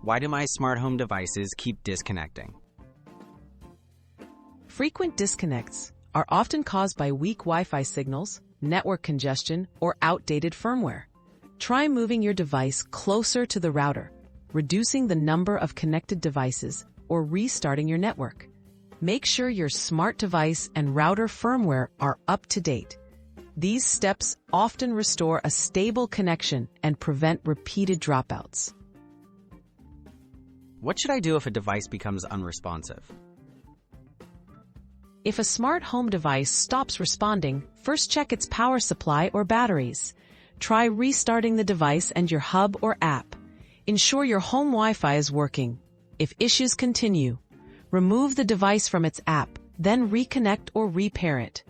Why do my smart home devices keep disconnecting? Frequent disconnects are often caused by weak Wi-Fi signals, network congestion, or outdated firmware. Try moving your device closer to the router, reducing the number of connected devices, or restarting your network. Make sure your smart device and router firmware are up to date. These steps often restore a stable connection and prevent repeated dropouts. What should I do if a device becomes unresponsive? If a smart home device stops responding, first check its power supply or batteries. Try restarting the device and your hub or app. Ensure your home Wi-Fi is working. If issues continue, remove the device from its app, then reconnect or repair it.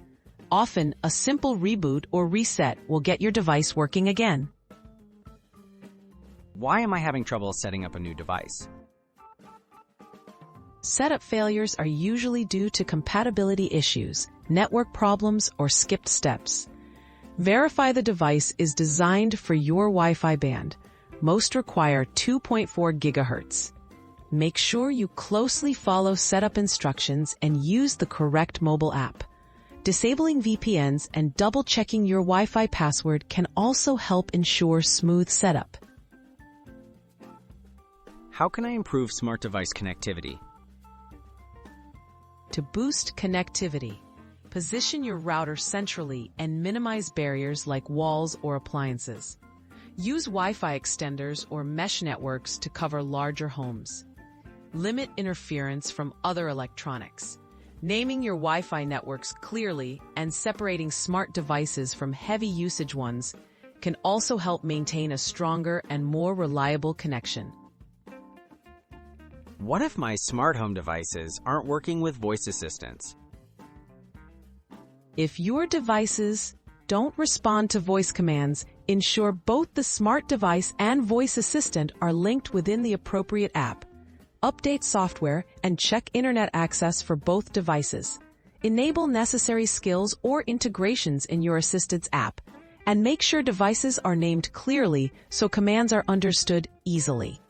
Often, a simple reboot or reset will get your device working again. Why am I having trouble setting up a new device? Setup failures are usually due to compatibility issues, network problems, or skipped steps. Verify the device is designed for your Wi-Fi band. Most require 2.4 GHz. Make sure you closely follow setup instructions and use the correct mobile app. Disabling VPNs and double-checking your Wi-Fi password can also help ensure smooth setup. How can I improve smart device connectivity? To boost connectivity, position your router centrally and minimize barriers like walls or appliances. Use Wi-Fi extenders or mesh networks to cover larger homes. Limit interference from other electronics. Naming your Wi-Fi networks clearly and separating smart devices from heavy usage ones can also help maintain a stronger and more reliable connection. What if my smart home devices aren't working with voice assistants? If your devices don't respond to voice commands, ensure both the smart device and voice assistant are linked within the appropriate app. Update software and check internet access for both devices. Enable necessary skills or integrations in your assistant's app, and make sure devices are named clearly so commands are understood easily.